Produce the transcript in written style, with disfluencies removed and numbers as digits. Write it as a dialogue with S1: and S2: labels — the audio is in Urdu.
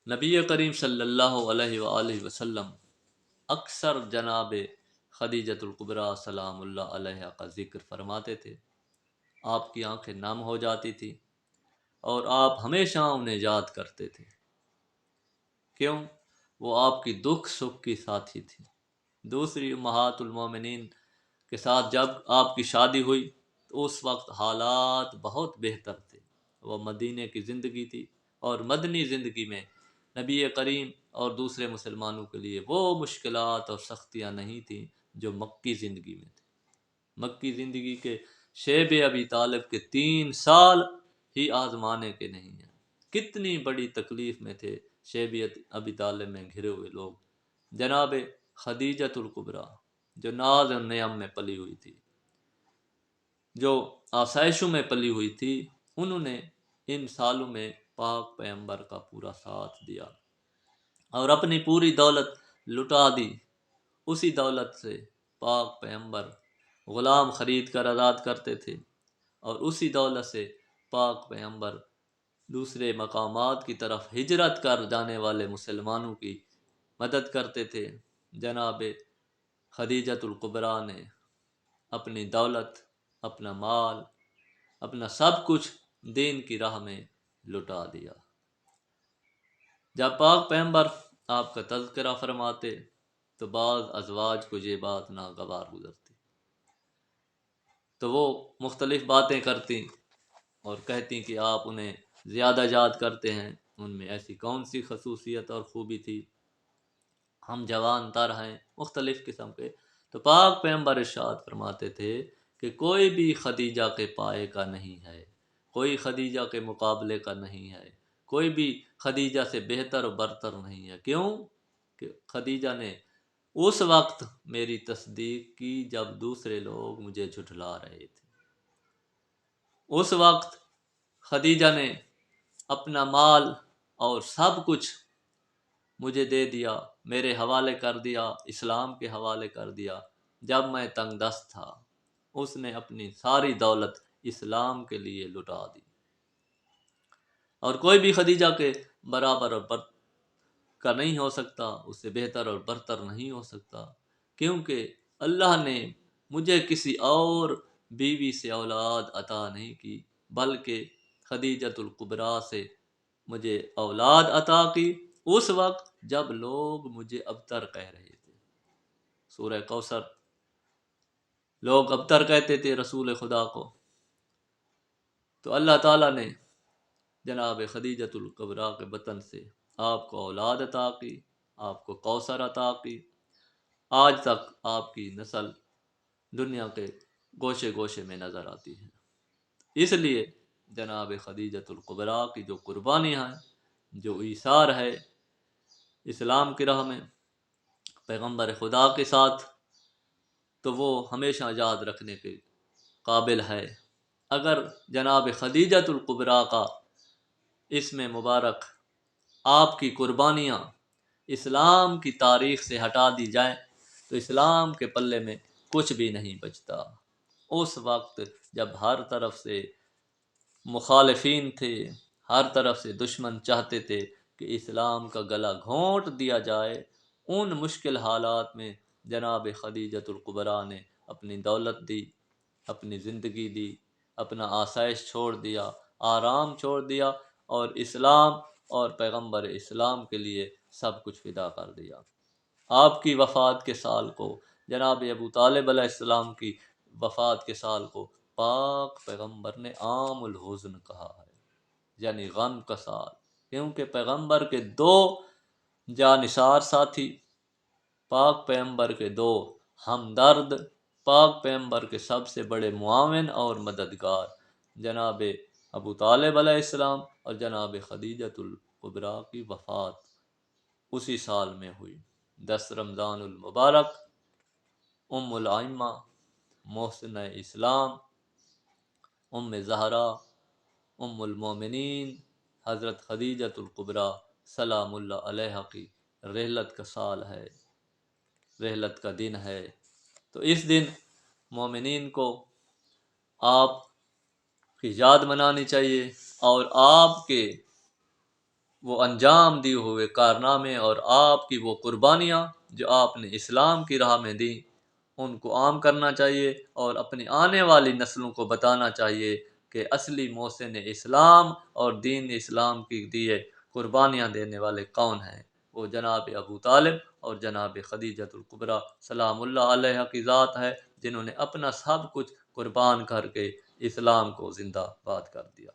S1: نبی کریم صلی اللہ علیہ وآلہ وسلم اکثر جناب خدیجۃ الکبریٰ سلام اللہ علیہا کا ذکر فرماتے تھے۔ آپ کی آنکھیں نم ہو جاتی تھی اور آپ ہمیشہ انہیں یاد کرتے تھے۔ کیوں؟ وہ آپ کی دکھ سکھ کی ساتھی تھی۔ دوسری امہات المومنین کے ساتھ جب آپ کی شادی ہوئی تو اس وقت حالات بہت بہتر تھے۔ وہ مدینے کی زندگی تھی، اور مدنی زندگی میں نبی کریم اور دوسرے مسلمانوں کے لیے وہ مشکلات اور سختیاں نہیں تھیں جو مکی زندگی میں تھیں۔ مکی زندگی کے شیب ابی طالب کے 3 سال ہی آزمانے کے نہیں ہیں۔ کتنی بڑی تکلیف میں تھے شیب ابی طالب میں گھرے ہوئے لوگ۔ جناب خدیجۃ الکبریٰ جو ناز و نعم میں پلی ہوئی تھی، جو آسائشوں میں پلی ہوئی تھی، انہوں نے ان سالوں میں پاک پیغمبر کا پورا ساتھ دیا اور اپنی پوری دولت لٹا دی۔ اسی دولت سے پاک پیغمبر غلام خرید کر آزاد کرتے تھے، اور اسی دولت سے پاک پیغمبر دوسرے مقامات کی طرف ہجرت کر جانے والے مسلمانوں کی مدد کرتے تھے۔ جناب خدیجۃ الکبریٰ نے اپنی دولت، اپنا مال، اپنا سب کچھ دین کی راہ میں لٹا دیا۔ جب پاک پیغمبر آپ کا تذکرہ فرماتے تو بعض ازواج کو یہ بات ناگوار گزرتی، تو وہ مختلف باتیں کرتی اور کہتی کہ آپ انہیں زیادہ یاد کرتے ہیں۔ ان میں ایسی کون سی خصوصیت اور خوبی تھی؟ ہم جوان تر ہیں، مختلف قسم کے۔ تو پاک پیغمبر ارشاد فرماتے تھے کہ کوئی بھی خدیجہ کے پائے کا نہیں ہے، کوئی خدیجہ کے مقابلے کا نہیں ہے، کوئی بھی خدیجہ سے بہتر و برتر نہیں ہے۔ کیوں؟ کہ خدیجہ نے اس وقت میری تصدیق کی جب دوسرے لوگ مجھے جھٹلا رہے تھے۔ اس وقت خدیجہ نے اپنا مال اور سب کچھ مجھے دے دیا، میرے حوالے کر دیا، اسلام کے حوالے کر دیا جب میں تنگ دست تھا۔ اس نے اپنی ساری دولت اسلام کے لیے لٹا دی، اور کوئی بھی خدیجہ کے برابر اور کا نہیں ہو سکتا، اس سے بہتر اور برتر نہیں ہو سکتا، کیونکہ اللہ نے مجھے کسی اور بیوی سے اولاد عطا نہیں کی، بلکہ خدیجۃ الکبریٰ سے مجھے اولاد عطا کی اس وقت جب لوگ مجھے ابتر کہہ رہے تھے۔ سورہ کوثر لوگ ابتر کہتے تھے رسول خدا کو، تو اللہ تعالیٰ نے جناب خدیجۃ الکبریٰ کے بطن سے آپ کو اولاد عطا کی، آپ کو کوثر عطا کی۔ آج تک آپ کی نسل دنیا کے گوشے گوشے میں نظر آتی ہے۔ اس لیے جناب خدیجۃ الکبریٰ کی جو قربانیاں ہیں، جو ایثار ہے اسلام کی راہ میں پیغمبر خدا کے ساتھ، تو وہ ہمیشہ یاد رکھنے کے قابل ہے۔ اگر جناب خدیجۃ الکبریٰ کا اسم مبارک، آپ کی قربانیاں اسلام کی تاریخ سے ہٹا دی جائیں تو اسلام کے پلے میں کچھ بھی نہیں بچتا۔ اس وقت جب ہر طرف سے مخالفین تھے، ہر طرف سے دشمن چاہتے تھے کہ اسلام کا گلا گھونٹ دیا جائے، ان مشکل حالات میں جناب خدیجۃ الکبریٰ نے اپنی دولت دی، اپنی زندگی دی، اپنا آسائش چھوڑ دیا، آرام چھوڑ دیا، اور اسلام اور پیغمبر اسلام کے لیے سب کچھ فدا کر دیا۔ آپ کی وفات کے سال کو، جناب ابو طالب علیہ السلام کی وفات کے سال کو، پاک پیغمبر نے عام الحزن کہا ہے، یعنی غم کا سال، کیونکہ پیغمبر کے 2 جانثار ساتھی، پاک پیغمبر کے 2 ہمدرد، پاک پیغمبر کے سب سے بڑے معاون اور مددگار جناب ابو طالب علیہ السلام اور جناب خدیجۃ الکبریٰ کی وفات اسی سال میں ہوئی۔ 10 رمضان المبارک، ام الائمہ، محسنہ اسلام، ام زہرا، ام المومنین حضرت خدیجۃ الکبریٰ سلام اللہ علیہا کی رحلت کا سال ہے، رحلت کا دن ہے۔ تو اس دن مومنین کو آپ کی یاد منانی چاہیے، اور آپ کے وہ انجام دیے ہوئے کارنامے اور آپ کی وہ قربانیاں جو آپ نے اسلام کی راہ میں دیں ان کو عام کرنا چاہیے، اور اپنی آنے والی نسلوں کو بتانا چاہیے کہ اصلی محسن اسلام اور دین اسلام کی دیے قربانیاں دینے والے کون ہیں۔ وہ جناب ابو طالب اور جناب خدیجۃ الکبریٰ سلام اللہ علیہ کی ذات ہے، جنہوں نے اپنا سب کچھ قربان کر کے اسلام کو زندہ باد کر دیا۔